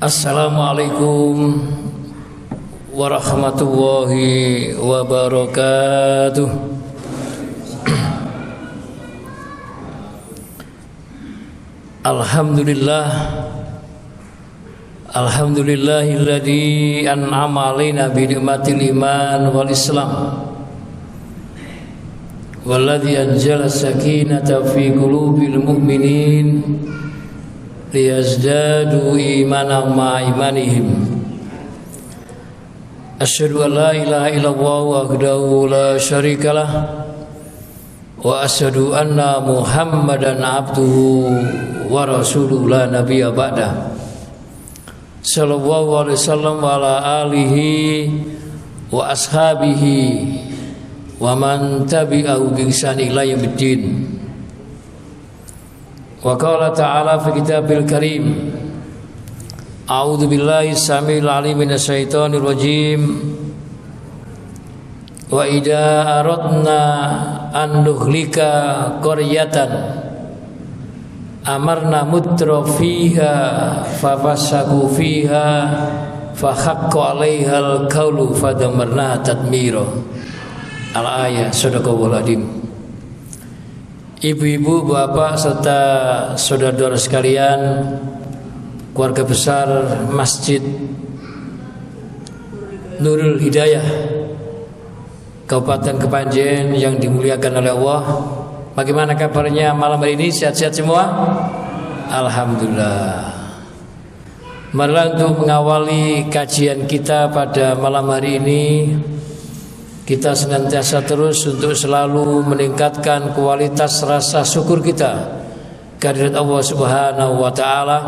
Assalamualaikum warahmatullahi wabarakatuh. Alhamdulillahilladzi an'ama alaina bi ni'matil iman wal islam walladzi anzala sakinata fi qulubil mu'minin liyazdadu imanan ma imanihim. Asyhadu an la ilaha illallah wahdahu la syarikalah wa asyhadu anna Muhammadan abduhu wa rasuluhu la nabiyya ba'da. Sallallahu alaihi wasallam wa ala alihi wa ashabihi wa man tabi'ahu bi ihsan ila yaumiddin. Wa qala ta'ala fi kitabil karim, a'udzu billahi samil alim minasy syaithanir rajim. Wa idza aradna an nuhlika qaryatan amarna mutra fiha fafasaku fiha fa haqqa 'alaihal qawlu fadamarna tadmira. Al-ayat. Shadaqallahul adzim. Ibu-ibu, bapak serta saudara-saudara sekalian, keluarga besar Masjid Nurul Hidayah Kabupaten Kepanjen yang dimuliakan oleh Allah. Bagaimana kabarnya malam hari ini? Sehat-sehat semua? Alhamdulillah. Marilah untuk mengawali kajian kita pada malam hari ini, kita senantiasa terus untuk selalu meningkatkan kualitas rasa syukur kita kehadirat Allah Subhanahu wa taala,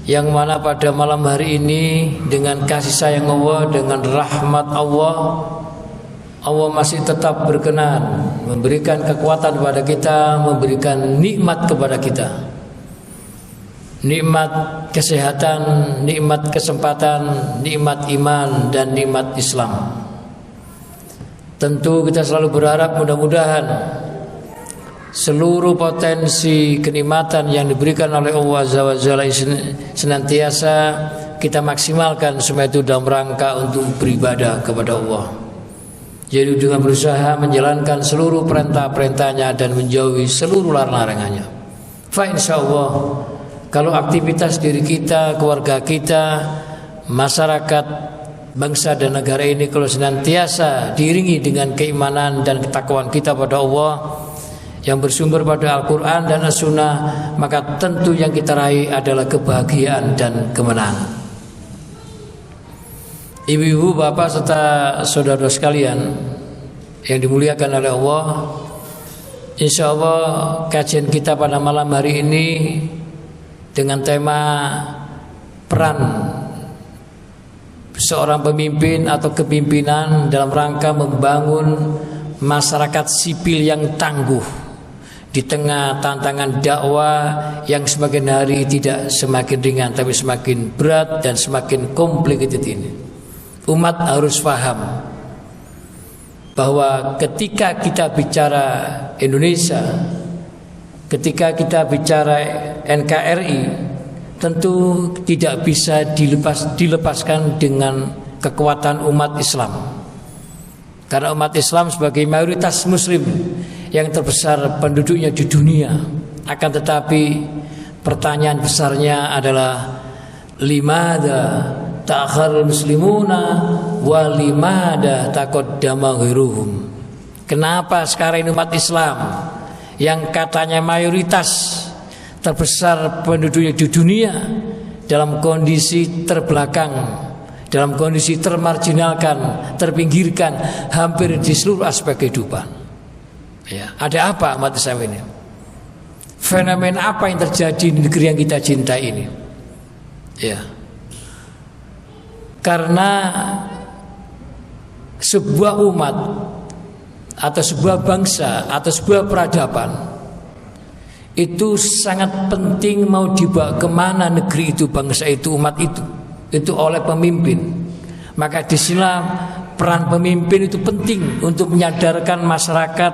yang mana pada malam hari ini dengan kasih sayang Allah, dengan rahmat Allah, Allah masih tetap berkenan memberikan kekuatan kepada kita, memberikan nikmat kepada kita. Nikmat kesehatan, nikmat kesempatan, nikmat iman, dan nikmat Islam. Tentu kita selalu berharap mudah-mudahan seluruh potensi kenikmatan yang diberikan oleh Allah Azza wa Jalla senantiasa kita maksimalkan, semua itu dalam rangka untuk beribadah kepada Allah. Jadi dengan berusaha menjalankan seluruh perintah-perintahnya dan menjauhi seluruh larangan-larangannya. Fa insyaallah, kalau aktivitas diri kita, keluarga kita, masyarakat, bangsa dan negara ini kalau senantiasa diiringi dengan keimanan dan ketakwaan kita pada Allah yang bersumber pada Al-Quran dan As-Sunnah, maka tentu yang kita raih adalah kebahagiaan dan kemenangan. Ibu-ibu, bapak serta saudara sekalian yang dimuliakan oleh Allah, insya Allah kajian kita pada malam hari ini dengan tema peran seorang pemimpin atau kepimpinan dalam rangka membangun masyarakat sipil yang tangguh di tengah tantangan dakwah yang semakin hari tidak semakin ringan tapi semakin berat dan semakin complicated ini. Umat harus paham bahwa ketika kita bicara Indonesia, ketika kita bicara NKRI, tentu tidak bisa dilepaskan dengan kekuatan umat Islam. Karena umat Islam sebagai mayoritas muslim yang terbesar penduduknya di dunia. Akan tetapi pertanyaan besarnya adalah limada ta'akhirul muslimuna wa limada taqaddama ghairuhum. Kenapa sekarang ini umat Islam yang katanya mayoritas terbesar penduduknya di dunia dalam kondisi terbelakang, dalam kondisi termarginalkan, terpinggirkan hampir di seluruh aspek kehidupan. Ya, ada apa umat Islam ini? Fenomena apa yang terjadi di negeri yang kita cintai ini? Ya, karena sebuah umat atau sebuah bangsa atau sebuah peradaban itu sangat penting mau dibawa kemana negeri itu, bangsa itu, umat itu oleh pemimpin. Maka di Islam peran pemimpin itu penting untuk menyadarkan masyarakat,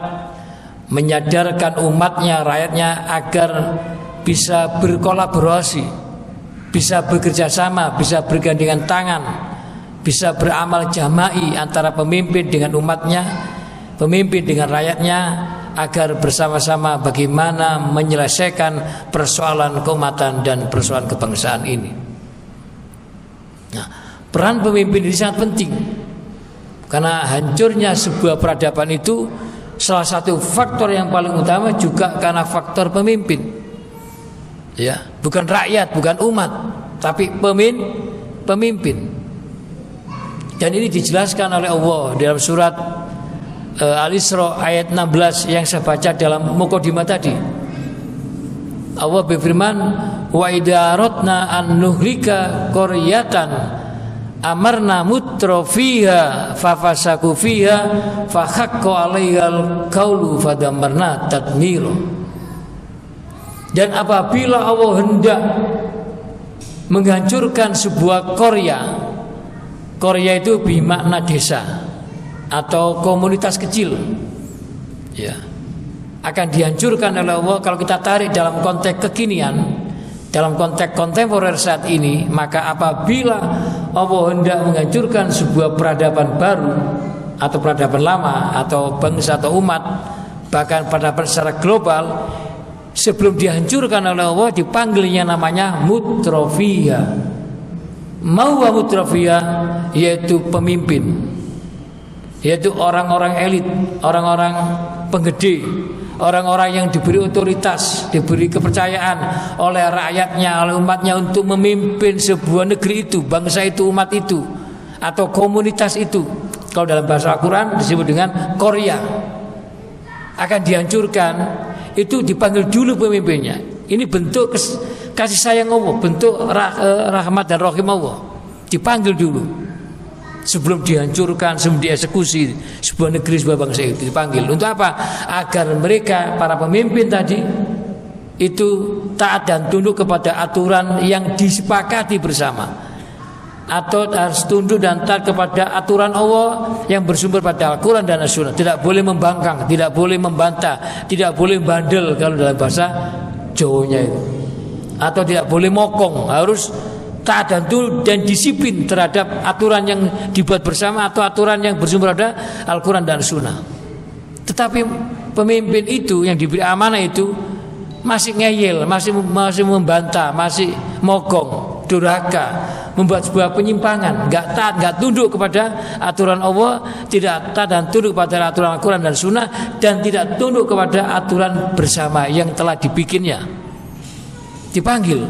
menyadarkan umatnya, rakyatnya agar bisa berkolaborasi, bisa bekerja sama, bisa bergandengan tangan, bisa beramal jama'i antara pemimpin dengan umatnya, pemimpin dengan rakyatnya, agar bersama-sama bagaimana menyelesaikan persoalan keumatan dan persoalan kebangsaan ini. Nah, peran pemimpin ini sangat penting, karena hancurnya sebuah peradaban itu salah satu faktor yang paling utama juga karena faktor pemimpin. Ya, bukan rakyat, bukan umat, tapi pemimpin. Dan ini dijelaskan oleh Allah dalam surat Al-Isra ayat 16 yang saya baca dalam mukadimah tadi. Allah berfirman, wa idza aradna an nuhlika qaryatan amarna mutrafiha fafasaku fiha fa haqqo 'alaihal qaulu fadammarna tadmira. Dan apabila Allah hendak menghancurkan sebuah qarya itu bermakna desa atau komunitas kecil, ya, akan dihancurkan oleh Allah. Kalau kita tarik dalam konteks kekinian, dalam konteks kontemporer saat ini, maka apabila Allah hendak menghancurkan sebuah peradaban baru atau peradaban lama atau bangsa atau umat, bahkan peradaban secara global, sebelum dihancurkan oleh Allah dipanggilnya namanya mutrafiya. Mauwa mutrafiya, yaitu pemimpin, yaitu orang-orang elit, orang-orang penggede, orang-orang yang diberi otoritas, diberi kepercayaan oleh rakyatnya, oleh umatnya untuk memimpin sebuah negeri itu, bangsa itu, umat itu, atau komunitas itu. Kalau dalam bahasa Al-Quran disebut dengan qarya, akan dihancurkan, itu dipanggil dulu pemimpinnya. Ini bentuk kasih sayang Allah, bentuk rahmat dan rahim Allah. Dipanggil dulu sebelum dihancurkan, sebelum dieksekusi sebuah negeri, sebuah bangsa itu dipanggil. Untuk apa? Agar mereka, para pemimpin tadi itu taat dan tunduk kepada aturan yang disepakati bersama, atau harus tunduk dan taat kepada aturan Allah yang bersumber pada Al-Quran dan As-Sunnah. Tidak boleh membangkang, tidak boleh membantah, tidak boleh bandel kalau dalam bahasa Jawanya itu, atau tidak boleh mokong, harus taat dan tunduk dan disiplin terhadap aturan yang dibuat bersama atau aturan yang bersumber pada Al-Quran dan Sunnah. Tetapi pemimpin itu yang diberi amanah itu masih ngeyel, masih membantah, masih mokong, durhaka, membuat sebuah penyimpangan, nggak taat, nggak tunduk kepada aturan Allah, tidak taat dan tunduk kepada aturan Al-Quran dan Sunnah, dan tidak tunduk kepada aturan bersama yang telah dibikinnya, dipanggil.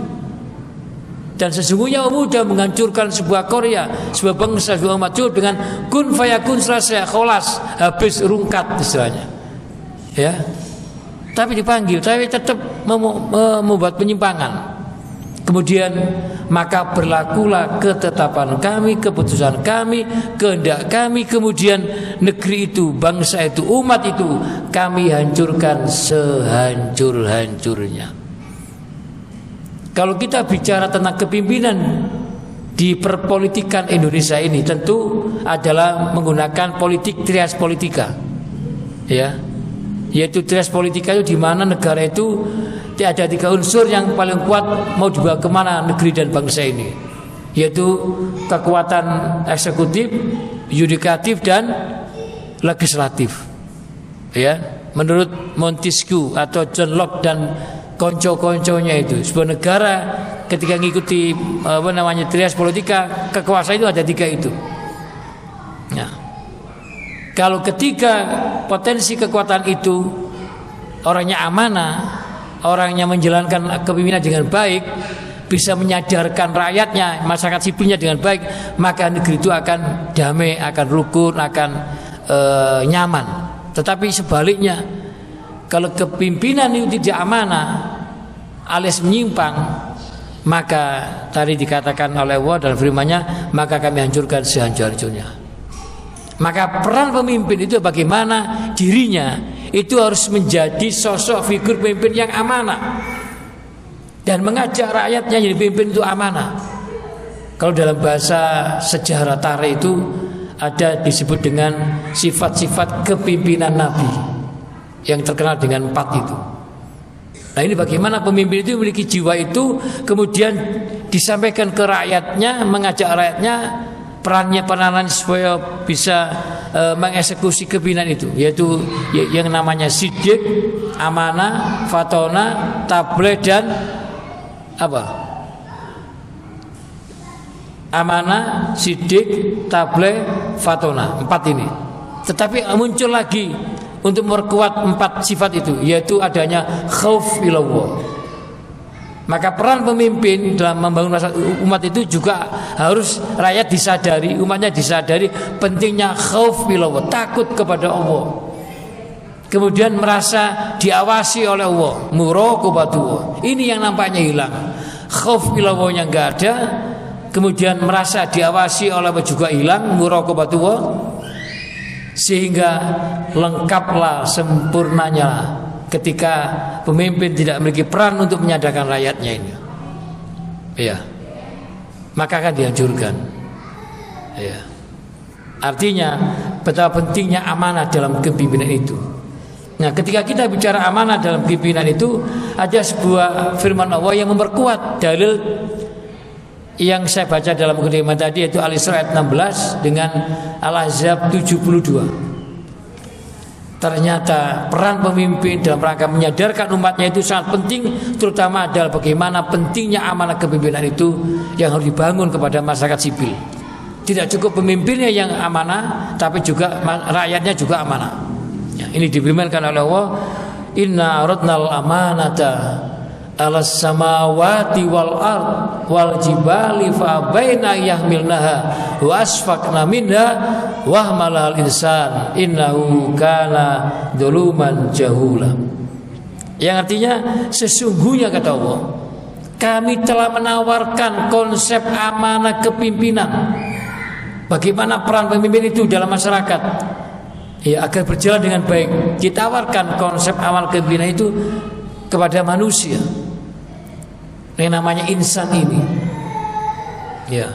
Dan sesungguhnya Allah mudah menghancurkan sebuah qarya, sebuah bangsa, sebuah umat dengan kun fayakun, selesai, kholas, habis, rungkat istilahnya, ya. Tapi dipanggil, tapi tetap membuat penyimpangan. Kemudian maka berlakulah ketetapan kami, keputusan kami, kehendak kami. Kemudian negeri itu, bangsa itu, umat itu kami hancurkan sehancur-hancurnya. Kalau kita bicara tentang kepimpinan di perpolitikan Indonesia ini, tentu adalah menggunakan politik trias politika, ya, yaitu trias politika itu di mana negara itu ada 3 unsur yang paling kuat mau dibawa kemana negeri dan bangsa ini, yaitu kekuatan eksekutif, yudikatif, dan legislatif. Ya, menurut Montesquieu atau John Locke dan konco-konconya itu, sebuah negara ketika mengikuti trias politika, kekuasaan itu ada 3 itu. Nah, kalau ketika potensi kekuatan itu orangnya amanah, orangnya menjalankan kepemimpinan dengan baik, bisa menyadarkan rakyatnya, masyarakat sipilnya dengan baik, maka negeri itu akan damai, akan rukun, akan nyaman. Tetapi sebaliknya, kalau kepimpinan itu tidak amanah alias menyimpang, maka tadi dikatakan oleh Allah dalam firman-Nya, maka kami hancurkan sehancur-hancurnya. Maka peran pemimpin itu bagaimana dirinya itu harus menjadi sosok figur pemimpin yang amanah dan mengajak rakyatnya jadi pemimpin itu amanah. Kalau dalam bahasa sejarah tarikh itu ada disebut dengan sifat-sifat kepimpinan Nabi yang terkenal dengan 4 itu. Nah, ini bagaimana pemimpin itu memiliki jiwa itu, kemudian disampaikan ke rakyatnya, mengajak rakyatnya, peranan supaya bisa mengeksekusi kepimpinan itu, yaitu yang namanya sidik, amanah, fatona, tabligh, dan apa? Amanah, sidik, tabligh, fatona, 4 ini. Tetapi muncul lagi untuk memperkuat 4 sifat itu, yaitu adanya khauf ilallah. Maka peran pemimpin dalam membangun umat itu juga harus rakyat disadari, umatnya disadari pentingnya khauf ilallah, takut kepada Allah. Kemudian merasa diawasi oleh Allah, muraqabatullah. Ini yang nampaknya hilang. Khauf ilallahnya enggak ada, kemudian merasa diawasi oleh Allah juga hilang, muraqabatullah. Sehingga lengkaplah, sempurnanya ketika pemimpin tidak memiliki peran untuk menyadarkan rakyatnya ini. Ya. Maka akan dihancurkan. Ya. Artinya betapa pentingnya amanah dalam kepemimpinan itu. Nah, ketika kita bicara amanah dalam kepemimpinan itu, ada sebuah firman Allah yang memperkuat dalil yang saya baca dalam mukadimah tadi, yaitu Al-Isra ayat 16 dengan Al-Ahzab 72. Ternyata peran pemimpin dalam rangka menyadarkan umatnya itu sangat penting, terutama adalah bagaimana pentingnya amanah kepemimpinan itu yang harus dibangun kepada masyarakat sipil. Tidak cukup pemimpinnya yang amanah, tapi juga rakyatnya juga amanah. Ya, ini difirmankan oleh Allah, inna aradnal amanata alas samawati wal ard wal jibali fa baina yahmilnaha wa asfaqna minha wa hamalal insan innahu kana dzuluman jahula. Yang artinya sesungguhnya kata Allah, kami telah menawarkan konsep amanah kepimpinan. Bagaimana peran pemimpin itu dalam masyarakat, ya, agar berjalan dengan baik. Ditawarkan konsep amanah kepimpinan itu kepada manusia, yang namanya insan ini. Ya.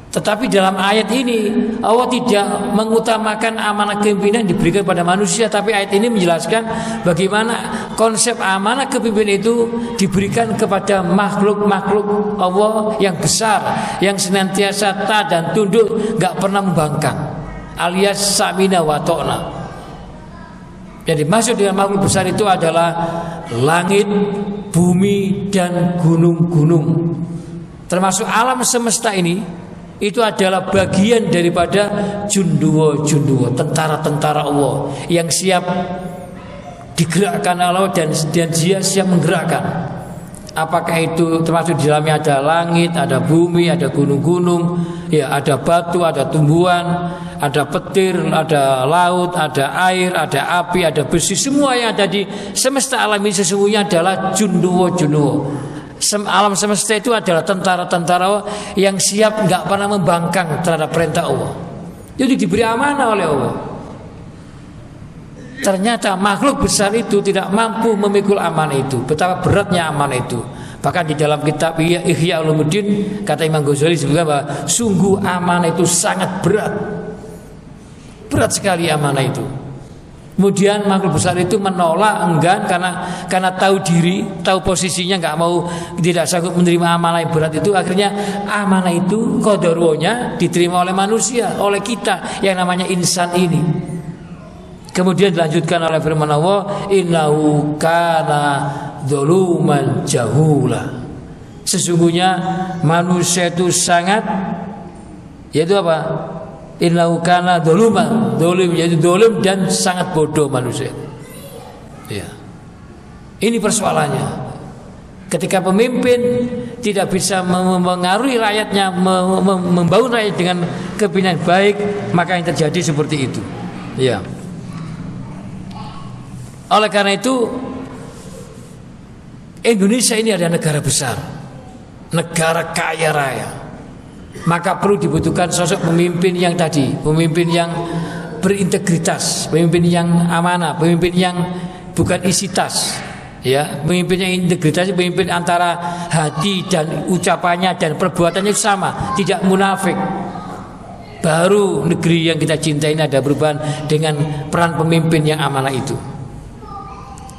Tetapi dalam ayat ini Allah tidak mengutamakan amanah kepemimpinan diberikan pada manusia, tapi ayat ini menjelaskan bagaimana konsep amanah kepemimpinan itu diberikan kepada makhluk-makhluk Allah yang besar, yang senantiasa taat dan tunduk, gak pernah membangkang, alias samina wa ta'na. Jadi maksud dengan makhluk besar itu adalah langit, bumi, dan gunung-gunung. Termasuk alam semesta ini, itu adalah bagian daripada junduwo, tentara-tentara Allah yang siap digerakkan Allah, dan dia siap menggerakkan. Apakah itu termasuk di dalamnya ada langit, ada bumi, ada gunung-gunung, ya, ada batu, ada tumbuhan, ada petir, ada laut, ada air, ada api, ada besi. Semua yang ada di semesta alam ini sesungguhnya adalah junduwo. Alam semesta itu adalah tentara-tentara yang siap gak pernah membangkang terhadap perintah Allah. Jadi diberi amanah oleh Allah. Ternyata makhluk besar itu tidak mampu memikul amanah itu. Betapa beratnya amanah itu. Bahkan di dalam kitab Ihya Ulumuddin, kata Imam Ghazali sebutkan bahwa sungguh amanah itu sangat berat. Berat sekali amanah itu. Kemudian makhluk besar itu menolak, enggan, karena tahu diri, tahu posisinya, nggak mau, tidak sanggup menerima amanah yang berat itu. Akhirnya amanah itu qadarullah diterima oleh manusia, oleh kita yang namanya insan ini. Kemudian dilanjutkan oleh firman Allah, innahu kana dzuluman jahula. Sesungguhnya manusia itu sangat, yaitu apa? Innahu kana dzuluman, zalim, yaitu zalim dan sangat bodoh manusia. Ya. Ini persoalannya. Ketika pemimpin tidak bisa mengaruhi rakyatnya, membangun rakyat dengan kepemimpinan baik, maka yang terjadi seperti itu. Ya. Oleh karena itu, Indonesia ini adalah negara besar, negara kaya raya. Maka perlu dibutuhkan sosok pemimpin yang tadi, pemimpin yang berintegritas, pemimpin yang amanah, pemimpin yang bukan isi tas, ya, pemimpin yang integritas, pemimpin antara hati dan ucapannya dan perbuatannya sama, tidak munafik. Baru negeri yang kita cintai ini ada perubahan dengan peran pemimpin yang amanah itu.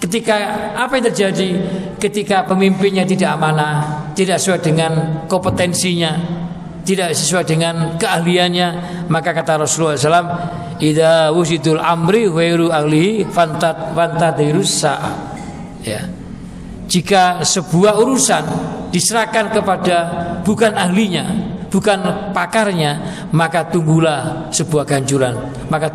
Ketika apa yang terjadi? Ketika pemimpinnya tidak amanah, tidak sesuai dengan kompetensinya, tidak sesuai dengan keahliannya, maka kata Rasulullah SAW, idza wusidul amri ghairu ahlihi fantadirus sa'a. Ya. Jika sebuah urusan diserahkan kepada bukan ahlinya, bukan pakarnya, maka tunggulah sebuah ganjuran, maka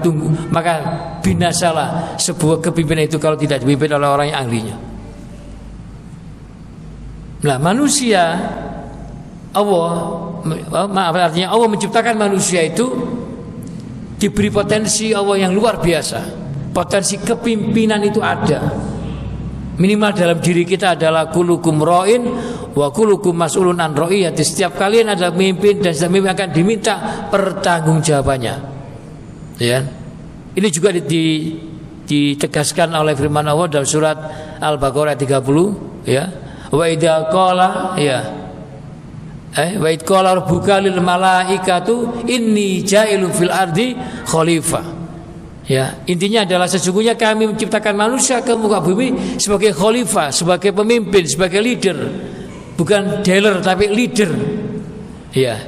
binasalah sebuah kepimpinan itu kalau tidak dipimpin oleh orang yang ahlinya. Nah, manusia artinya Allah menciptakan manusia itu diberi potensi Allah yang luar biasa. Potensi kepimpinan itu ada. Minimal dalam diri kita adalah kulukum ra'in wa kulukum mas'ulun an ra'iyati. Setiap kalian adalah pemimpin dan setiap pemimpin akan diminta pertanggungjawabannya. Ya. Ini juga ditegaskan oleh firman Allah dalam surat Al-Baqarah 30, ya. Wa idza qala wa idza qala rabbuka lil malaikatu inni ja'ilun fil ardi khalifah. Ya, intinya adalah sesungguhnya kami menciptakan manusia ke muka bumi sebagai khalifah, sebagai pemimpin, sebagai leader. Bukan dealer tapi leader. Ya.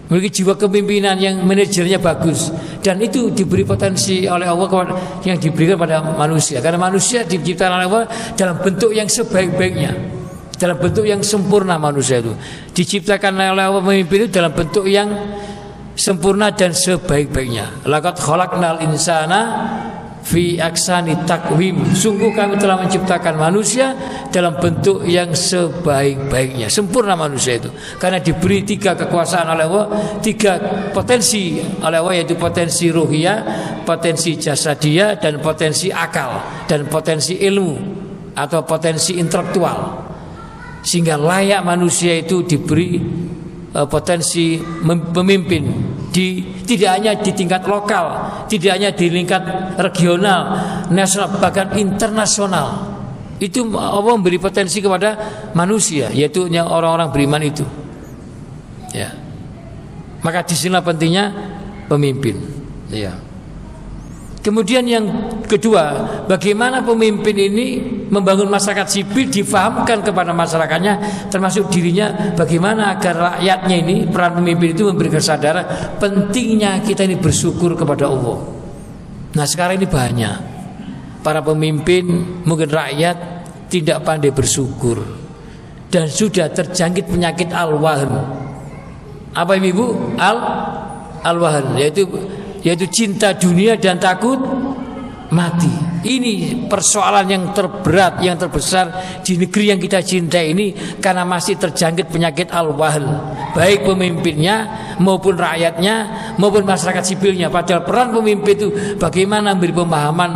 Memiliki jiwa kepemimpinan yang manajernya bagus, dan itu diberi potensi oleh Allah yang diberikan pada manusia. Karena manusia diciptakan oleh Allah dalam bentuk yang sebaik-baiknya, dalam bentuk yang sempurna. Manusia itu diciptakan oleh Allah pemimpin itu dalam bentuk yang sempurna dan sebaik-baiknya. Laqad khalaqnal insana fi ahsani taqwim. Sungguh kami telah menciptakan manusia dalam bentuk yang sebaik-baiknya. Sempurna manusia itu karena diberi 3 kekuasaan oleh Allah, 3 potensi oleh Allah, yaitu potensi ruhiyah, potensi jasadiyah, dan potensi akal, dan potensi ilmu atau potensi intelektual. Sehingga layak manusia itu diberi potensi pemimpin tidak hanya di tingkat lokal, tidak hanya di tingkat regional, nasional, bahkan internasional. Itu Allah memberi potensi kepada manusia, yaitu orang-orang beriman itu. Ya. Maka disinilah pentingnya pemimpin. Ya. Kemudian yang kedua, bagaimana pemimpin ini membangun masyarakat sipil, difahamkan kepada masyarakatnya, termasuk dirinya, bagaimana agar rakyatnya ini, peran pemimpin itu memberi kesadaran pentingnya kita ini bersyukur kepada Allah. Nah, sekarang ini banyak para pemimpin, mungkin rakyat tidak pandai bersyukur dan sudah terjangkit penyakit al-wahn. Apa Ibu? Al-wahn, yaitu cinta dunia dan takut mati. Ini persoalan yang terberat, yang terbesar di negeri yang kita cintai ini, karena masih terjangkit penyakit al-wahn, baik pemimpinnya maupun rakyatnya maupun masyarakat sipilnya. Padahal peran pemimpin itu bagaimana memberi pemahaman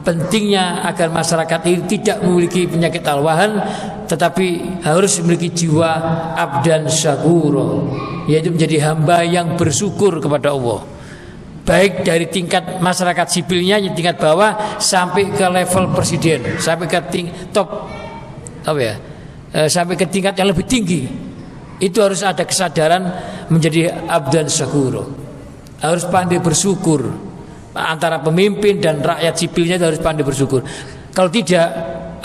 pentingnya agar masyarakat ini tidak memiliki penyakit al-wahn, tetapi harus memiliki jiwa abdan syakuro, yaitu menjadi hamba yang bersyukur kepada Allah. Baik dari tingkat masyarakat sipilnya, tingkat bawah, sampai ke level presiden, sampai ke sampai ke tingkat yang lebih tinggi. Itu harus ada kesadaran menjadi abdan syakuro. Harus pandai bersyukur. Antara pemimpin dan rakyat sipilnya itu harus pandai bersyukur. Kalau tidak,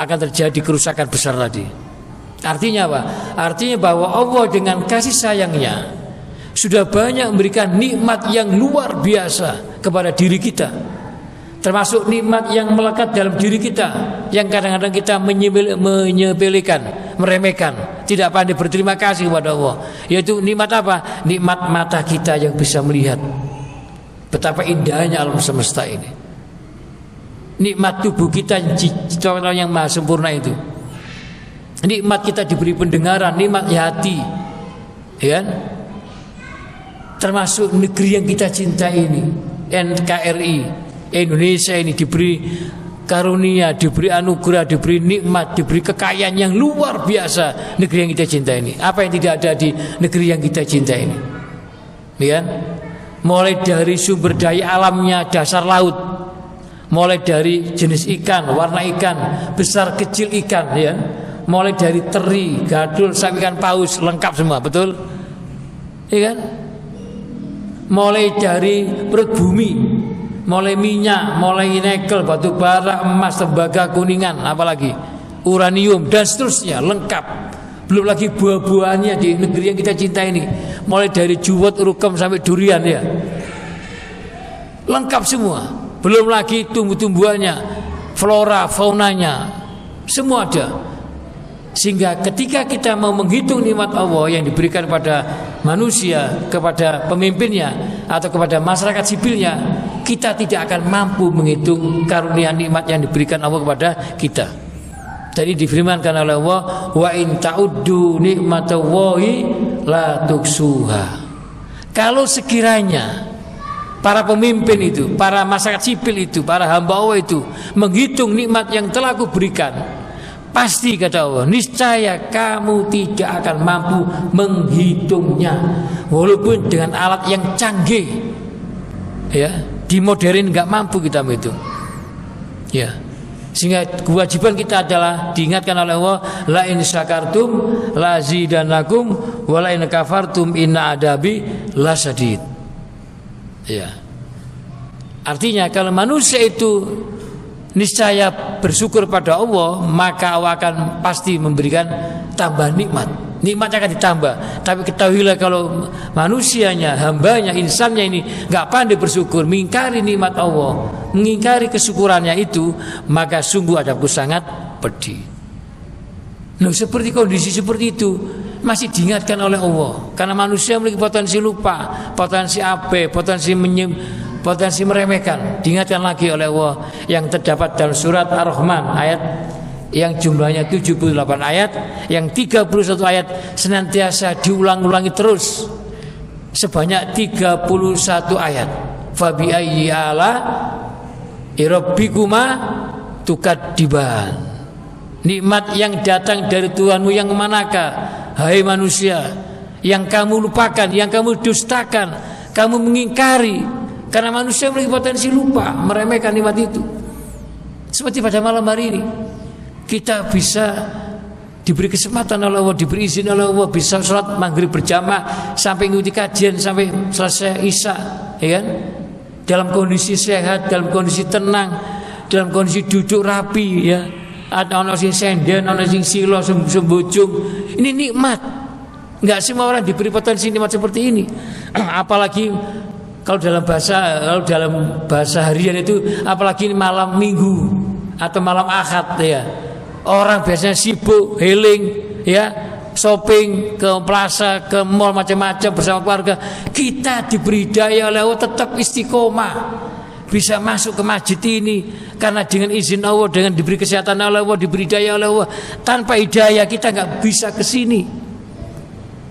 akan terjadi kerusakan besar tadi. Artinya apa? Artinya bahwa Allah dengan kasih sayangnya sudah banyak memberikan nikmat yang luar biasa kepada diri kita, termasuk nikmat yang melekat dalam diri kita, yang kadang-kadang kita menyepelekan, meremehkan, tidak pandai berterima kasih kepada Allah. Yaitu nikmat apa? Nikmat mata kita yang bisa melihat betapa indahnya alam semesta ini. Nikmat tubuh kita yang maha sempurna itu. Nikmat kita diberi pendengaran, nikmat hati, ya kan? Termasuk negeri yang kita cintai ini, NKRI Indonesia ini, diberi karunia, diberi anugerah, diberi nikmat, diberi kekayaan yang luar biasa. Negeri yang kita cintai ini, apa yang tidak ada di negeri yang kita cintai ini, ya? Mulai dari sumber daya alamnya, dasar laut, mulai dari jenis ikan, warna ikan, besar kecil ikan, ya, mulai dari teri, gadul, sampai ikan paus, lengkap semua, betul, ya kan? Mulai dari perut bumi, mulai minyak, mulai nikel, batu bara, emas, tembaga, kuningan, apalagi uranium dan seterusnya, lengkap. Belum lagi buah-buahannya di negeri yang kita cintai ini, mulai dari juwet, rukem sampai durian ya, lengkap semua. Belum lagi tumbuh-tumbuhannya, flora, faunanya, semua ada. Sehingga ketika kita mau menghitung nikmat Allah yang diberikan kepada manusia, kepada pemimpinnya atau kepada masyarakat sipilnya, kita tidak akan mampu menghitung karunia nikmat yang diberikan Allah kepada kita. Tadi difirmankan oleh Allah, wa in ta'uddu nikmatallahi la tuksuha. Kalau sekiranya para pemimpin itu, para masyarakat sipil itu, para hamba Allah itu menghitung nikmat yang telah aku berikan, pasti kata Allah, niscaya kamu tidak akan mampu menghitungnya, walaupun dengan alat yang canggih. Ya, di modern nggak mampu kita menghitung. Ya, sehingga kewajiban kita adalah diingatkan oleh Allah, la in syakartum la zidanakum wa la in kafartum inna adabi lasadid. Ya, artinya kalau manusia itu niscaya bersyukur pada Allah, maka Allah akan pasti memberikan tambah nikmat. Nikmatnya akan ditambah. Tapi ketahuilah kalau manusianya, hambanya, insannya ini nggak pandai bersyukur, mengingkari nikmat Allah, mengingkari kesyukurannya itu, maka sungguh adabku sangat pedih. Nah, seperti kondisi seperti itu masih diingatkan oleh Allah, karena manusia memiliki potensi lupa, potensi abe, potensi meremehkan. Diingatkan lagi oleh Allah yang terdapat dalam surat Ar-Rahman ayat yang jumlahnya 78 ayat, yang 31 ayat senantiasa diulang-ulangi terus sebanyak 31 ayat. Fa bi ayyi ala rabbikuma tukadziban. Nikmat yang datang dari Tuhanmu yang manakah, hai manusia, yang kamu lupakan, yang kamu dustakan, kamu mengingkari. Karena manusia memiliki potensi lupa, meremehkan nikmat itu. Seperti pada malam hari ini, kita bisa diberi kesempatan oleh Allah, diberi izin oleh Allah, bisa sholat maghrib berjamaah sampai mengikuti kajian sampai selesai isya, ya kan? Dalam kondisi sehat, dalam kondisi tenang, dalam kondisi duduk rapi, ya. Ada orang sing senden, orang sing silo, sembujung. Ini nikmat. Enggak semua orang diberi potensi nikmat seperti ini. Apalagi kalau dalam bahasa harian itu, apalagi malam minggu atau malam Ahad, ya. Orang biasanya sibuk, healing, ya, shopping ke plaza, ke mall macam-macam bersama keluarga. Kita diberi daya oleh Allah tetap istiqomah, bisa masuk ke masjid ini karena dengan izin Allah, dengan diberi kesehatan oleh Allah, diberi daya oleh Allah. Tanpa hidayah kita nggak bisa ke sini.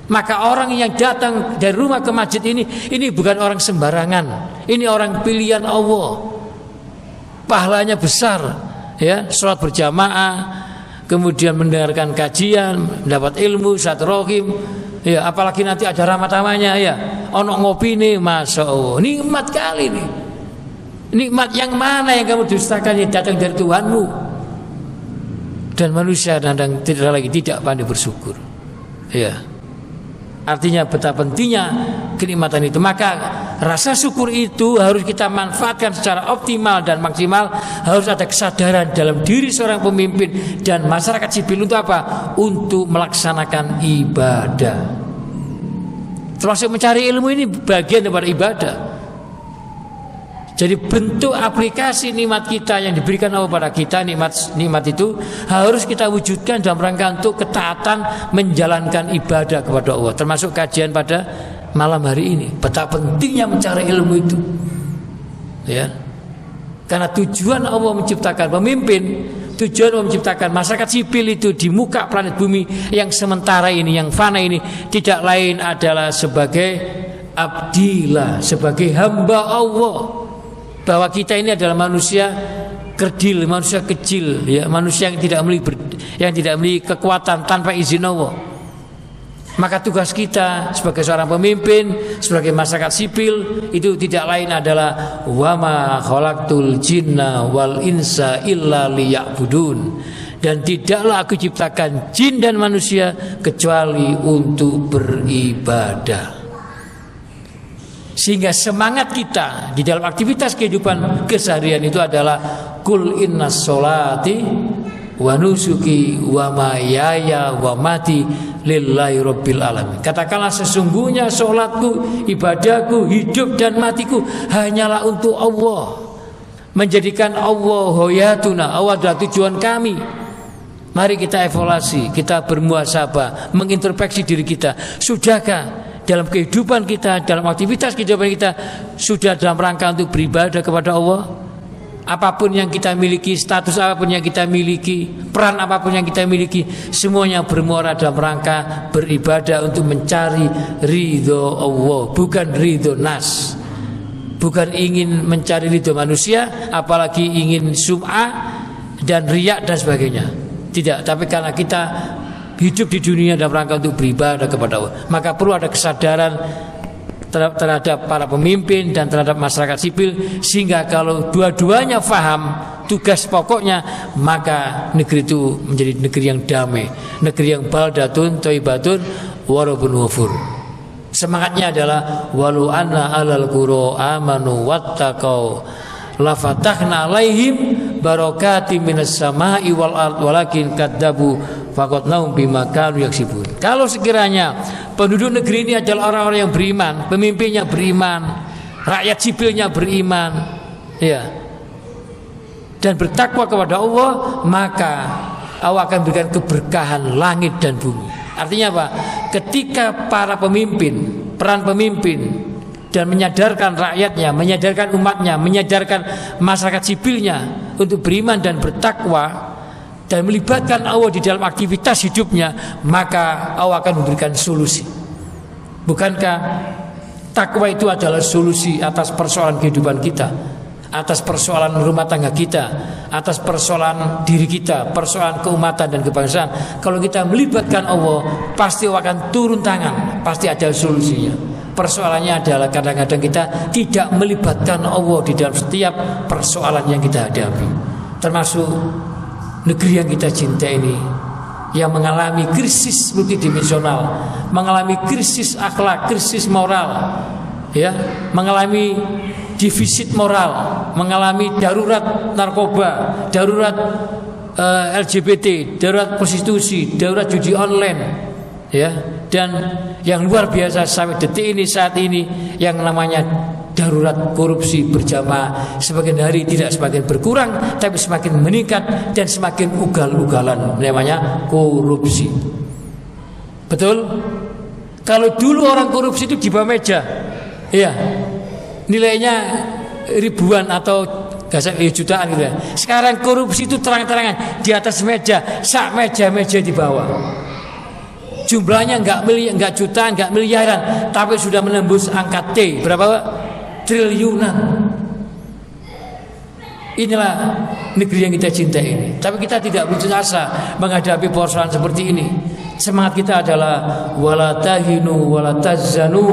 Maka orang yang datang dari rumah ke masjid ini bukan orang sembarangan. Ini orang pilihan Allah. Pahalanya besar, ya, sholat berjamaah, kemudian mendengarkan kajian, mendapat ilmu, silaturahim, ya, apalagi nanti ada ramah-ramahnya, ya, ono ngopi nih, masya Allah, nikmat kali nih. Nikmat yang mana yang kamu dustakan yang datang dari Tuhanmu? Dan manusia tidak pandai bersyukur, ya. Artinya betapa pentingnya kenikmatan itu. Maka rasa syukur itu harus kita manfaatkan secara optimal dan maksimal. Harus ada kesadaran dalam diri seorang pemimpin dan masyarakat sipil untuk apa? Untuk melaksanakan ibadah. Termasuk mencari ilmu ini bagian daripada ibadah. Jadi bentuk aplikasi nikmat kita yang diberikan Allah pada kita, nikmat itu harus kita wujudkan dalam rangka untuk ketaatan menjalankan ibadah kepada Allah. Termasuk kajian pada malam hari ini. Betapa pentingnya mencari ilmu itu, ya. Karena tujuan Allah menciptakan pemimpin, tujuan Allah menciptakan masyarakat sipil itu di muka planet bumi yang sementara ini, yang fana ini, tidak lain adalah sebagai abdillah, sebagai hamba Allah. Bahwa kita ini adalah manusia kerdil, manusia kecil, ya, manusia yang tidak memiliki kekuatan tanpa izin Allah. Maka tugas kita sebagai seorang pemimpin, sebagai masyarakat sipil itu tidak lain adalah wa ma khalaqtul jinna wal insa illa liya'budun. Dan tidaklah aku ciptakan jin dan manusia kecuali untuk beribadah. Sehingga semangat kita di dalam aktivitas kehidupan keseharian itu adalah kul innas sholati wa nusuki wa mahyaya wa mati lillahi rabbil alamin. Katakanlah sesungguhnya sholatku, ibadahku, hidup dan matiku hanyalah untuk Allah. Menjadikan Allah hoyatuna, Allah adalah tujuan kami. Mari kita evaluasi, kita bermuhasabah, mengintrospeksi diri kita. Sudahkah dalam kehidupan kita, dalam aktivitas kehidupan kita sudah dalam rangka untuk beribadah kepada Allah? Apapun yang kita miliki, status apapun yang kita miliki, peran apapun yang kita miliki, semuanya bermuara dalam rangka beribadah untuk mencari ridho Allah, bukan ridho nas. Bukan ingin mencari ridho manusia, apalagi ingin sum'ah dan riak dan sebagainya. Tidak, tapi karena kita hidup di dunia dalam rangka untuk beribadah kepada Allah, maka perlu ada kesadaran terhadap para pemimpin dan terhadap masyarakat sipil, sehingga kalau dua-duanya faham tugas pokoknya, maka negeri itu menjadi negeri yang damai, negeri yang baldatun thayyibatun warabun ghafur. Semangatnya adalah walau anna alal qura amanu wattaqau lafatahna alaihim barakatim minas samai wal ard walakin kadzabu faqatnahum bima kanu yaksibun. Kalau sekiranya penduduk negeri ini adalah orang-orang yang beriman, pemimpinnya beriman, rakyat sipilnya beriman, ya, dan bertakwa kepada Allah, maka Allah akan berikan keberkahan langit dan bumi. Artinya apa? Ketika para pemimpin, peran pemimpin dan menyadarkan rakyatnya, menyadarkan umatnya, menyadarkan masyarakat sipilnya untuk beriman dan bertakwa dan melibatkan Allah di dalam aktivitas hidupnya, maka Allah akan memberikan solusi. Bukankah takwa itu adalah solusi atas persoalan kehidupan kita, atas persoalan rumah tangga kita, atas persoalan diri kita, persoalan keumatan dan kebangsaan? Kalau kita melibatkan Allah, pasti Allah akan turun tangan, pasti ada solusinya. Persoalannya adalah kadang-kadang kita tidak melibatkan Allah di dalam setiap persoalan yang kita hadapi, termasuk negeri yang kita cinta ini yang mengalami krisis multidimensional, mengalami krisis akhlak, krisis moral, ya, mengalami defisit moral, mengalami darurat narkoba, darurat LGBT, darurat prostitusi, darurat judi online, ya, dan yang luar biasa sampai detik ini, saat ini, yang namanya darurat korupsi berjamaah. Semakin hari tidak semakin berkurang, tapi semakin meningkat dan semakin ugal-ugalan, namanya korupsi. Betul? Kalau dulu orang korupsi itu di bawah meja, iya, nilainya ribuan atau jutaan gitu ya. Sekarang korupsi itu terang-terangan di atas meja, sak meja-meja di bawah. Jumlahnya enggak jutaan, enggak miliaran, tapi sudah menembus angka T. Berapa, Pak? Triliunan. Inilah negeri yang kita cintai ini. Tapi kita tidak putus asa menghadapi persoalan seperti ini. Semangat kita adalah wala tahinu wala tahzanu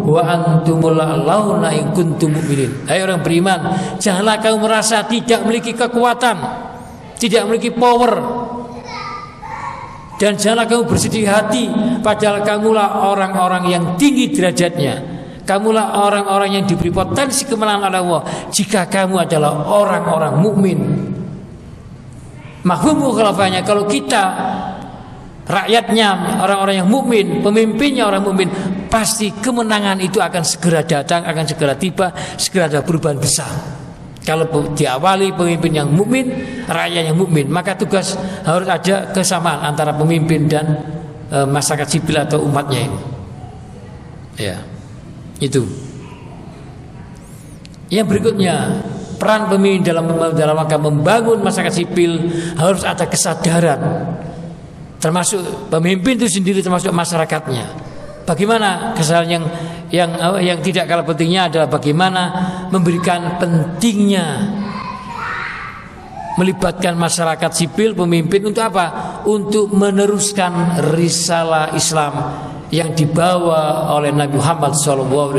wa antumul a'launa in kuntum mu'minin. Hai orang beriman, janganlah kamu merasa tidak memiliki kekuatan, tidak memiliki power, dan janganlah kamu bersedih hati, padahal kamulah orang-orang yang tinggi derajatnya. Kamulah orang-orang yang diberi potensi kemenangan oleh Allah jika kamu adalah orang-orang mukmin. Mafhum mukhalafahnya, kalau kita rakyatnya orang-orang yang mukmin, pemimpinnya orang mukmin, pasti kemenangan itu akan segera datang, akan segera tiba, segera ada perubahan besar. Kalau diawali pemimpin yang mukmin, rakyat yang mukmin, maka tugas harus ada kesamaan antara pemimpin dan masyarakat sipil atau umatnya ini. Ya. Itu. Yang berikutnya, peran pemimpin dalam rangka membangun masyarakat sipil harus ada kesadaran, termasuk pemimpin itu sendiri, termasuk masyarakatnya. Bagaimana kesalahan yang tidak kalah pentingnya adalah bagaimana memberikan pentingnya melibatkan masyarakat sipil, pemimpin untuk apa? Untuk meneruskan risalah Islam yang dibawa oleh Nabi Muhammad SAW,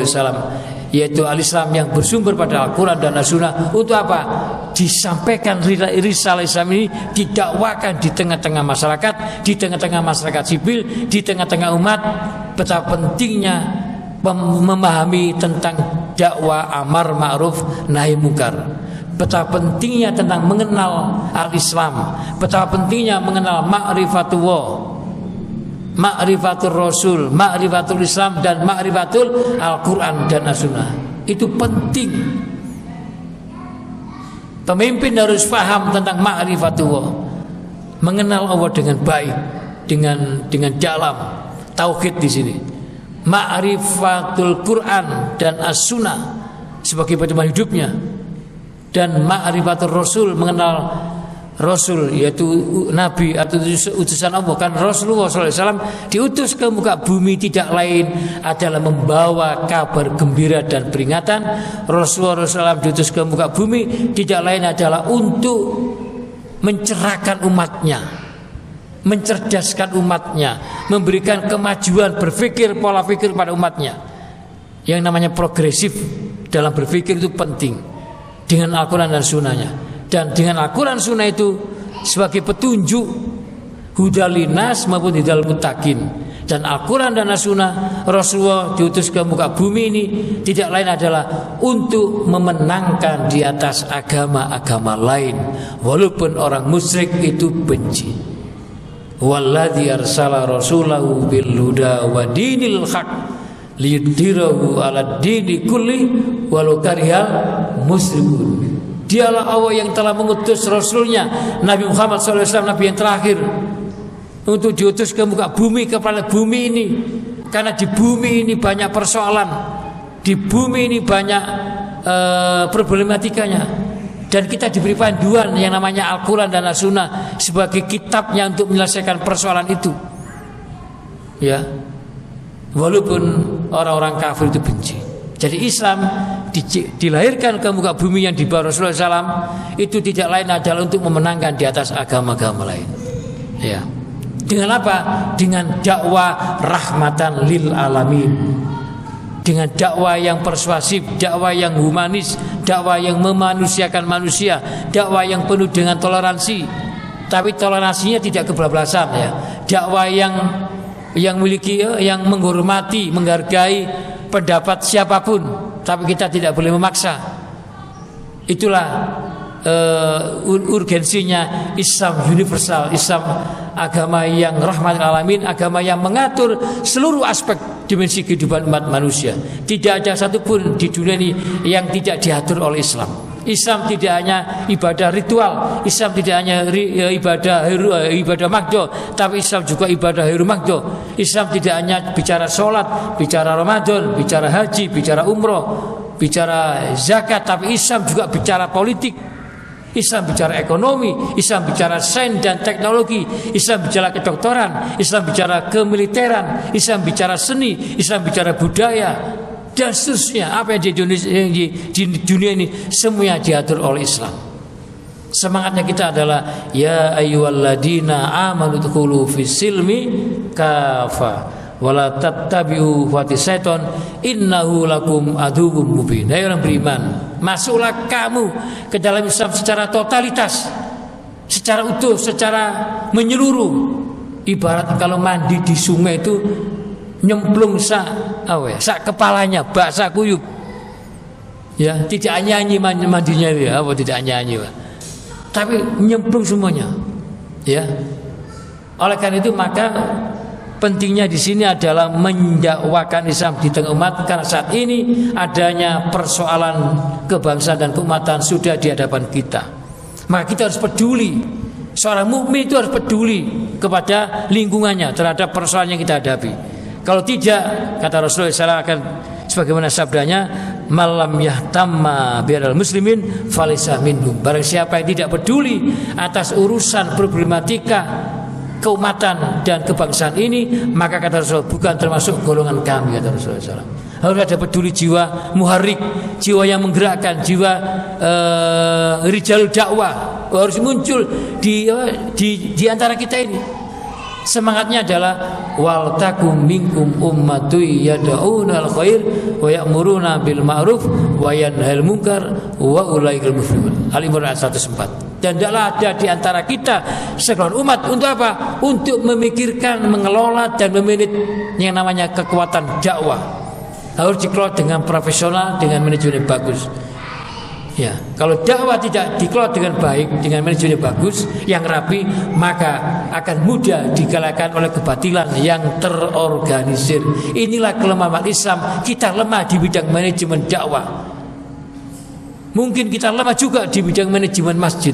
yaitu al-Islam yang bersumber pada Al-Quran dan As-Sunnah. Untuk apa? Disampaikan risalah Islam ini, didakwakan di tengah-tengah masyarakat, di tengah-tengah masyarakat sipil, di tengah-tengah umat, betapa pentingnya memahami tentang dakwah amar ma'ruf nahi munkar, betapa pentingnya tentang mengenal al-Islam, betapa pentingnya mengenal ma'rifatullah, ma'rifatul Rasul, ma'rifatul Islam, dan ma'rifatul Al-Quran dan As-Sunnah. Itu penting. Pemimpin harus paham tentang ma'rifatullah, mengenal Allah dengan baik, dengan dalam. Tauhid di sini, ma'rifatul Quran dan As-Sunnah sebagai pedoman hidupnya, dan ma'rifatul Rasul, mengenal Rasul yaitu Nabi atau utusan Allah. Kan Rasulullah SAW diutus ke muka bumi tidak lain adalah membawa kabar gembira dan peringatan. Rasulullah SAW diutus ke muka bumi tidak lain adalah untuk mencerahkan umatnya, mencerdaskan umatnya, memberikan kemajuan berpikir, pola pikir pada umatnya. Yang namanya progresif dalam berpikir itu penting dengan Al-Quran dan Sunnahnya. Dan dengan Al-Quran Sunnah itu sebagai petunjuk hudalinas maupun hidal mutakin. Dan Al-Quran dan As-Sunnah, Rasulullah diutus ke muka bumi ini tidak lain adalah untuk memenangkan di atas agama-agama lain, walaupun orang musyrik itu benci. Walladzi arsala rasulahu bil huda wa dinil haq liyudhhirahu 'alad dini kulli walau karihal musyrikun. Dialah Allah yang telah mengutus Rasulnya Nabi Muhammad SAW, Nabi yang terakhir, untuk diutus ke muka bumi, kepada bumi ini. Karena di bumi ini banyak persoalan, di bumi ini banyak problematikanya, dan kita diberi panduan yang namanya Al-Quran dan As-Sunnah sebagai kitabnya untuk menyelesaikan persoalan itu. Ya, walaupun orang-orang kafir itu benci. Jadi Islam dilahirkan ke muka bumi yang dibawa Rasulullah SAW itu tidak lain adalah untuk memenangkan di atas agama-agama lain. Ya. Dengan apa? Dengan dakwah rahmatan lil alamin. Dengan dakwah yang persuasif, dakwah yang humanis, dakwah yang memanusiakan manusia, dakwah yang penuh dengan toleransi. Tapi toleransinya tidak kebablasan, ya. Dakwah yang memiliki, yang menghormati, menghargai pendapat siapapun, tapi kita tidak boleh memaksa. Itulah urgensinya Islam universal, Islam agama yang rahmatul alamin, agama yang mengatur seluruh aspek dimensi kehidupan umat manusia. Tidak ada satupun di dunia ini yang tidak diatur oleh Islam. Islam tidak hanya ibadah ritual, Islam tidak hanya ibadah magdo, tapi Islam juga ibadah heru magdo. Islam tidak hanya bicara sholat, bicara Ramadan, bicara haji, bicara umroh, bicara zakat, tapi Islam juga bicara politik. Islam bicara ekonomi, Islam bicara sains dan teknologi, Islam bicara kedokteran, Islam bicara kemiliteran, Islam bicara seni, Islam bicara budaya, dan seterusnya. Apa yang di dunia ini semuanya diatur oleh Islam. Semangatnya kita adalah ya ayyuhalladzina amanu dkhulu fis silmi kafa wala tattabi'u khutuwati syaiton innahu lakum aduwwum mubin. Hai orang beriman, masuklah kamu ke dalam Islam secara totalitas, secara utuh, secara menyeluruh. Ibarat kalau mandi di sungai itu nyemplung sak kepalanya, baksa kuyup. Ya, tidak nyanyi mandinya ya, apa tidak nyanyi, tapi nyemplung semuanya. Ya. Oleh karena itu maka pentingnya di sini adalah mendakwakan Islam di tengah umat, karena saat ini adanya persoalan kebangsaan dan keumatan sudah di hadapan kita. Maka kita harus peduli. Seorang mukmin itu harus peduli kepada lingkungannya terhadap persoalan yang kita hadapi. Kalau tidak, kata Rasulullah SAW akan sebagaimana sabdanya, malam yahtamma biadal muslimin falaysa minhum. Barang siapa yang tidak peduli atas urusan problematika keumatan dan kebangsaan ini, maka kata Rasulullah bukan termasuk golongan kami, kata Rasulullah SAW. Harus ada peduli, jiwa muharrik, jiwa yang menggerakkan, jiwa rijalul dakwah harus muncul di antara kita ini. Semangatnya adalah wal takum minkum ummatu yad'una al khair wa ya'muruna bil ma'ruf wa yanhail munkar wa ulaikal muflihun. Al-Imran 104. Dan adalah ada di antara kita sekelompok umat untuk apa? Untuk memikirkan, mengelola dan memanage yang namanya kekuatan dakwah. harus dikelola dengan profesional, dengan manajemen yang bagus. Ya, kalau dakwah tidak dikelola dengan baik, dengan manajemen yang bagus, yang rapi, maka akan mudah dikalahkan oleh kebatilan yang terorganisir. Inilah kelemahan umat Islam. Kita lemah di bidang manajemen dakwah. Mungkin kita lemah juga di bidang manajemen masjid.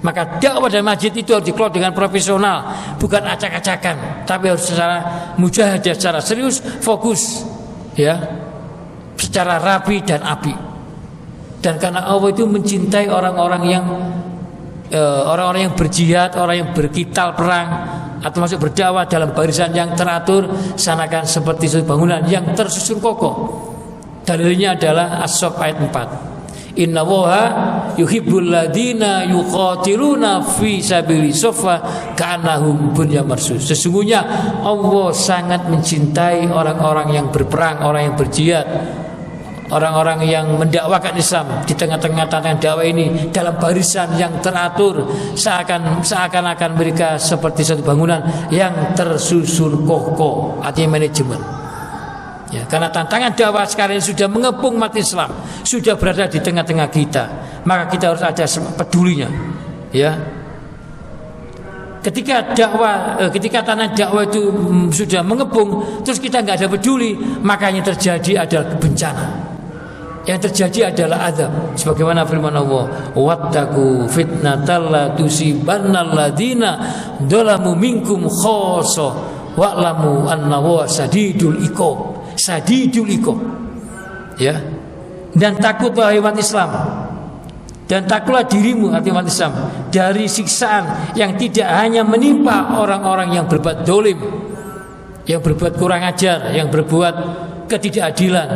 Maka dakwah dan masjid itu harus dikelola dengan profesional, bukan acak-acakan, tapi harus secara mujahadah, secara serius, fokus, ya, secara rapi dan api. Dan karena Allah itu mencintai orang-orang yang berjihad, orang yang berkital perang atau masuk berdakwah dalam barisan yang teratur, sanakan seperti suatu bangunan yang tersusun kokoh. Dalilnya adalah As-Saff ayat 4. Inna Allaha yuhibbul ladina yuqatiluna fi sabili soffa ka'annahum bunyan marsus. Sesungguhnya Allah sangat mencintai orang-orang yang berperang, orang yang berjihad, orang-orang yang mendakwakan Islam di tengah-tengah tantangan dakwah ini dalam barisan yang teratur, seakan-akan mereka seperti satu bangunan yang tersusun kokoh, artinya manajemen. Ya, karena tantangan dakwah sekarang ini sudah mengepung umat Islam, sudah berada di tengah-tengah kita, maka kita harus ada pedulinya. Ya, ketika tanah dakwah itu sudah mengepung, terus kita nggak ada peduli, makanya terjadi adalah bencana. Yang terjadi adalah azab, sebagaimana firman Allah, wattaqu fitnatal la tusibannal ladzina dzalamu minkum khassa wa'lamu annallaha sadidul iqab. Sadidul iqab. Ya. Dan takutlah umat Islam, dan takutlah dirimu, arti umat Islam, dari siksaan yang tidak hanya menimpa orang-orang yang berbuat dolim, yang berbuat kurang ajar, yang berbuat ketidakadilan,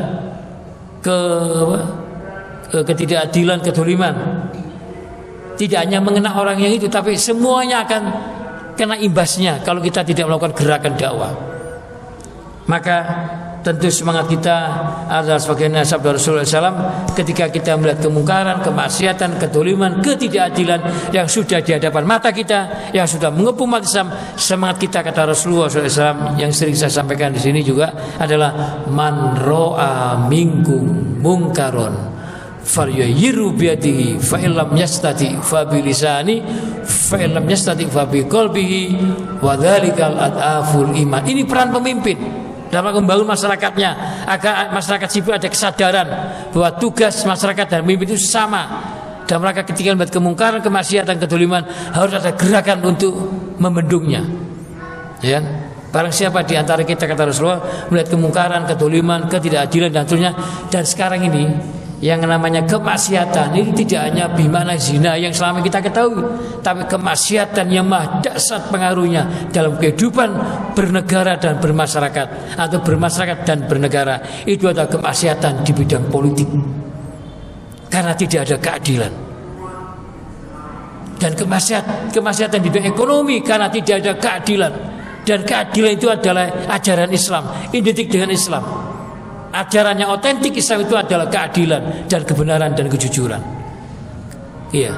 ketidakadilan, kedoliman. Tidak hanya mengena orang yang itu, tapi semuanya akan kena imbasnya kalau kita tidak melakukan gerakan dakwah. Maka tentu semangat kita adalah sebagaimana sabda Rasulullah SAW, ketika kita melihat kemungkaran, kemaksiatan, kedoliman, ketidakadilan yang sudah di hadapan mata kita, yang sudah mengepung umat Islam, semangat kita, kata Rasulullah SAW, yang sering saya sampaikan di sini juga adalah man ro'a minkum mungkaron falyughayyirhu biyadihi fa illam yastati fa bilisani fa illam yastati fa biqalbihi wa dzalikal adaful iman. Ini peran pemimpin dalam membangun masyarakatnya, agar masyarakat sipil ada kesadaran bahwa tugas masyarakat dan pemimpin itu sama. Dan mereka ketika melihat kemungkaran, kemaksiatan, kedoliman, harus ada gerakan untuk membendungnya. Ya, barang siapa di antara kita, kata Rasulullah, melihat kemungkaran, kedoliman, ketidakadilan dan seterusnya. Dan sekarang ini yang namanya kemaksiatan ini tidak hanya bimana zina yang selama kita ketahui, tapi kemaksiatan yang maha dahsyat pengaruhnya dalam kehidupan bernegara dan bermasyarakat, atau bermasyarakat dan bernegara. Itu adalah kemaksiatan di bidang politik, karena tidak ada keadilan. Dan kemaksiatan di bidang ekonomi, karena tidak ada keadilan. Dan keadilan itu adalah ajaran Islam, identik dengan Islam. Ajaran yang otentik Islam itu adalah keadilan dan kebenaran dan kejujuran. Iya.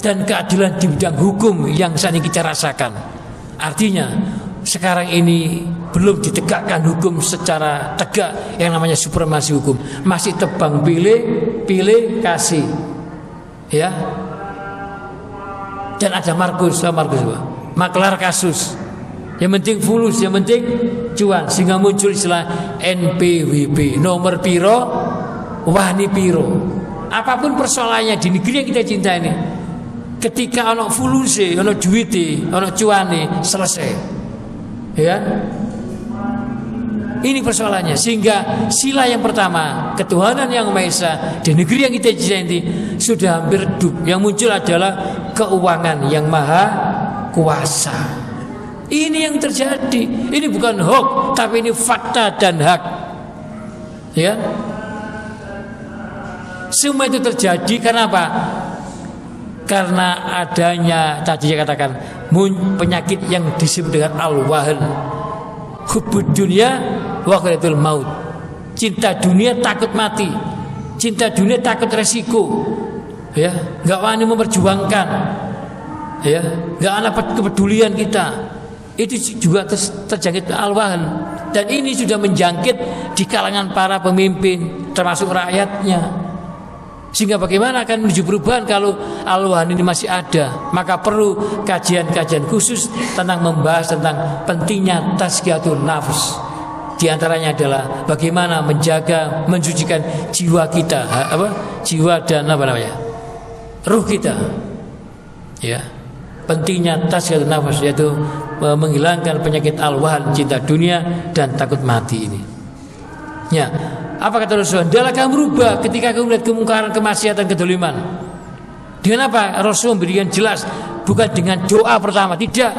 Dan keadilan di bidang hukum yang saat ini kita rasakan. Artinya sekarang ini belum ditegakkan hukum secara tegak yang namanya supremasi hukum. Masih tebang pilih kasih. Ya. Dan ada Markus maklar kasus. Yang penting fulus, yang penting cuan, sehingga muncul istilah NPWP, nomor piro, wani piro. Apapun persoalannya di negeri yang kita cinta ini, ketika ono fuluse, ono duite, ono cuane, selesai. Ya. Ini persoalannya. Sehingga sila yang pertama, ketuhanan yang Maha Esa di negeri yang kita cinta ini sudah hampir redup. Yang muncul adalah keuangan yang maha kuasa. Ini yang terjadi. Ini bukan hoax, tapi ini fakta dan hak. Ya. Semua itu terjadi karena apa? Karena adanya, tadi saya katakan, penyakit yang disebut dengan al-wahan. Hubbud dunya wa karatul maut. Cinta dunia takut mati. Cinta dunia takut resiko. Ya, enggak wani memperjuangkan. Ya, enggak ada kepedulian kita. itu juga terjangkit al-wahan, dan ini sudah menjangkit di kalangan para pemimpin termasuk rakyatnya. Sehingga bagaimana akan menuju perubahan kalau al-wahan ini masih ada? Maka perlu kajian-kajian khusus tentang membahas tentang pentingnya tazkiyatun nafs. Di antaranya adalah bagaimana menjaga, mensucikan jiwa kita, jiwa dan ruh kita. Ya, pentingnya tazkiyatun nafs, yaitu menghilangkan penyakit al-wahan, cinta dunia dan takut mati ini. Ya, apa kata Rasulullah? Adalah kamu berubah ketika kamu melihat kemungkaran, kemaksiatan, kedoliman. Dengan apa? Rasul memberikan jelas, bukan dengan doa pertama, tidak.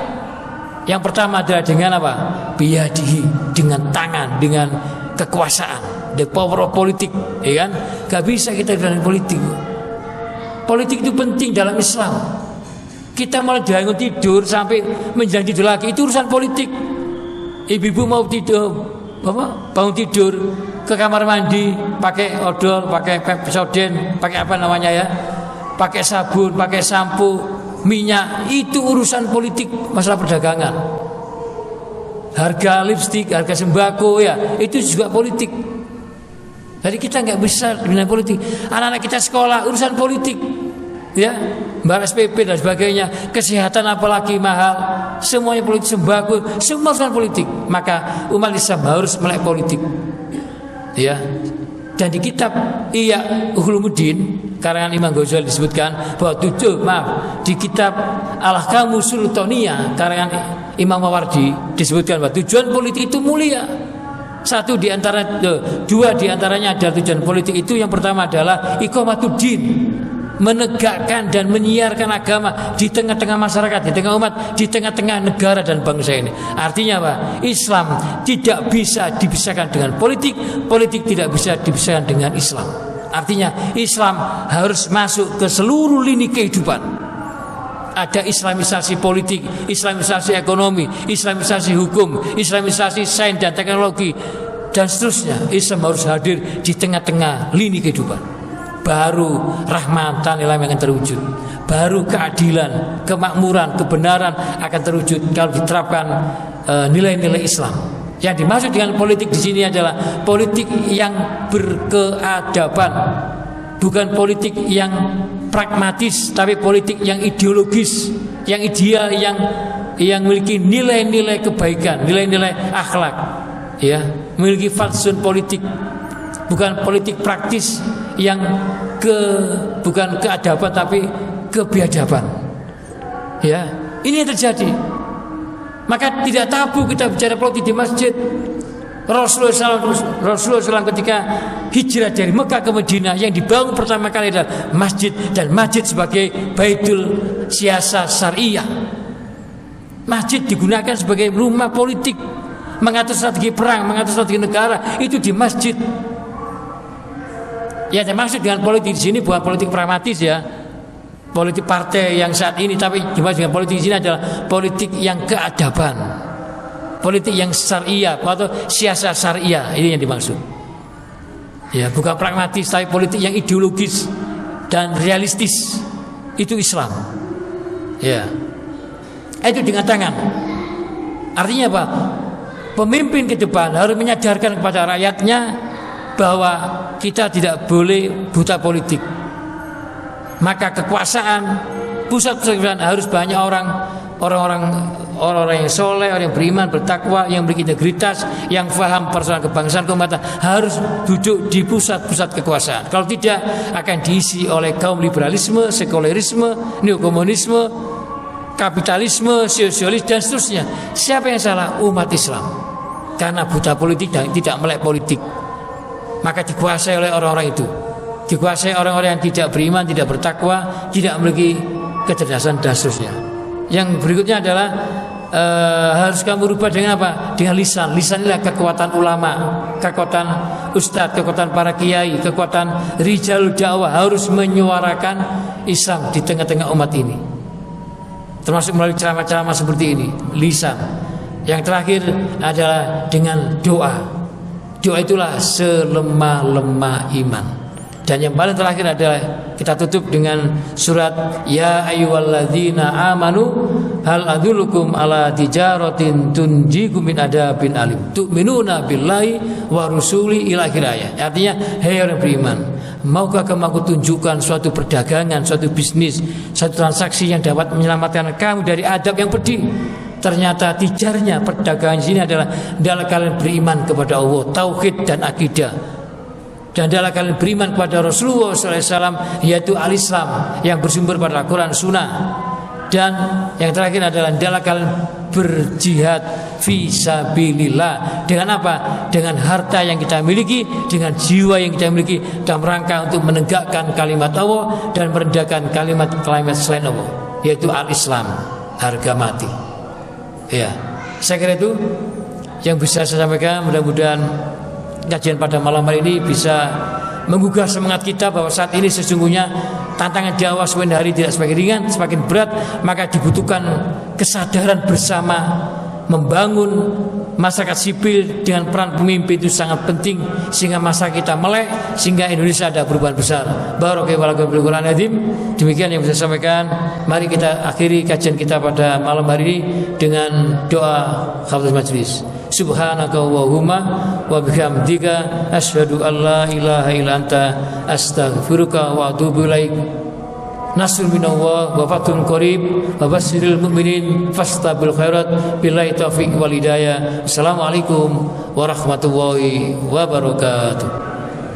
Yang pertama adalah dengan apa? Biyadihi, dengan tangan, dengan kekuasaan, the power of politik, ya kan? Gak bisa kita dengan politik. Politik itu penting dalam Islam. Kita malah bangun tidur sampai menjelang tidur lagi, itu urusan politik. Ibu-ibu mau tidur, bangun tidur ke kamar mandi, pakai odol, pakai Pepsodent, pakai apa namanya ya, pakai sabun, pakai sampo, minyak, itu urusan politik, masalah perdagangan. Harga lipstik, harga sembako, ya itu juga politik. Jadi kita nggak bisa dengan politik. Anak-anak kita sekolah urusan politik, ya, bayar SPP dan sebagainya, kesehatan apalagi mahal, semuanya politik, sembako, semua urusan politik. Maka umat Islam harus melek politik. Ya, dan di kitab Ihya Ulumuddin karangan Imam Ghazali disebutkan bahwa di kitab Al-Ahkamus Sultaniyah karangan Imam Mawardi disebutkan bahwa tujuan politik itu mulia. Dua di antaranya adalah tujuan politik itu. Yang pertama adalah iqamatuddin, menegakkan dan menyiarkan agama di tengah-tengah masyarakat, di tengah umat, di tengah-tengah negara dan bangsa ini. Artinya apa? Islam tidak bisa dipisahkan dengan politik, politik tidak bisa dipisahkan dengan Islam. Artinya Islam harus masuk ke seluruh lini kehidupan. Ada islamisasi politik, islamisasi ekonomi, islamisasi hukum, islamisasi sains dan teknologi dan seterusnya. Islam harus hadir di tengah-tengah lini kehidupan. Baru rahmatan lil alamin akan terwujud. Baru keadilan, kemakmuran, kebenaran akan terwujud kalau diterapkan nilai-nilai Islam. Yang dimaksud dengan politik di sini adalah politik yang berkeadaban, bukan politik yang pragmatis, tapi politik yang ideologis, yang ideal, yang memiliki nilai-nilai kebaikan, nilai-nilai akhlak, ya, memiliki fatsun politik. Bukan politik praktis yang bukan keadaban tapi kebiadaban. Ya, ini yang terjadi. Maka tidak tabu kita bicara politik di masjid. Rasulullah SAW ketika hijrah dari Mekah ke Madinah, yang dibangun pertama kali adalah masjid, dan masjid sebagai baitul siasah syariah. Masjid digunakan sebagai rumah politik, mengatur strategi perang, mengatur strategi negara, itu di masjid. Ya, maksud dengan politik di sini bukan politik pragmatis, ya, politik partai yang saat ini, tapi dimaksud dengan politik di sini adalah politik yang keadaban, politik yang syariah atau siasah syariah, ini yang dimaksud. Ya, bukan pragmatis, tapi politik yang ideologis dan realistis, itu Islam. Ya, itu dengan tangan. Artinya apa? Pemimpin ke depan harus menyadarkan kepada rakyatnya bahwa kita tidak boleh buta politik. Maka kekuasaan, pusat-pusat kekuasaan harus banyak orang-orang yang soleh, orang yang beriman, bertakwa, yang berintegritas, yang paham persoalan kebangsaan, keumatan, harus duduk di pusat-pusat kekuasaan. Kalau tidak, akan diisi oleh kaum liberalisme, sekularisme, neokomunisme, kapitalisme, sosialis dan seterusnya. Siapa yang salah? Umat Islam. Karena buta politik dan tidak melek politik. Maka dikuasai oleh orang-orang itu, dikuasai orang-orang yang tidak beriman, tidak bertakwa, tidak memiliki kecerdasan dan seterusnya. Yang berikutnya adalah harus kamu rubah dengan apa? Dengan lisan. Lisan inilah kekuatan ulama, kekuatan ustadz, kekuatan para kiai, kekuatan rijal dakwah, harus menyuarakan Islam di tengah-tengah umat ini, termasuk melalui ceramah-ceramah seperti ini. Lisan. Yang terakhir adalah dengan doa. Doa itulah selemah-lemah iman. Dan yang paling terakhir adalah kita tutup dengan surat Ya ayyuhalladzina amanu hal adullukum ala tijaratin tunjikum min adabin alim tu'minuna billahi wa rusuli ila akhir ayat. Artinya, hei orang beriman, maukah kamu aku tunjukkan suatu perdagangan, suatu bisnis, suatu transaksi yang dapat menyelamatkan kamu dari adab yang pedih? Ternyata tijarnya perdagangan di sini adalah kalian beriman kepada Allah, tauhid dan akidah. Dan adalah kalian beriman kepada Rasulullah SAW, yaitu al-Islam yang bersumber pada Al-Quran Sunnah. Dan yang terakhir adalah kalian berjihad fi sabilillah. Dengan apa? Dengan harta yang kita miliki, dengan jiwa yang kita miliki, dalam rangka untuk menegakkan kalimat Allah dan merendahkan kalimat selain Allah, yaitu al-Islam, harga mati. Ya, saya kira itu yang bisa saya sampaikan. Mudah-mudahan kajian pada malam hari ini bisa menggugah semangat kita bahwa saat ini sesungguhnya tantangan dakwah semakin hari tidak semakin ringan, semakin berat. Maka dibutuhkan kesadaran bersama membangun masyarakat sipil dengan peran pemimpin itu sangat penting, sehingga masa kita melek, sehingga Indonesia ada perubahan besar. Barakallahu bil Qur'an azim. Demikian yang bisa saya sampaikan. Mari kita akhiri kajian kita pada malam hari ini dengan doa khawatir majlis. Subhanaka Allahumma wa bihamdika asyhadu an la ilaha illa anta astaghfiruka wa atubu ilaik. Nasrun minallah wa fathun qarib wa basyiril mu'minin fastabil khairat billahi taufiq wal hidayah. Assalamualaikum warahmatullahi wabarakatuh.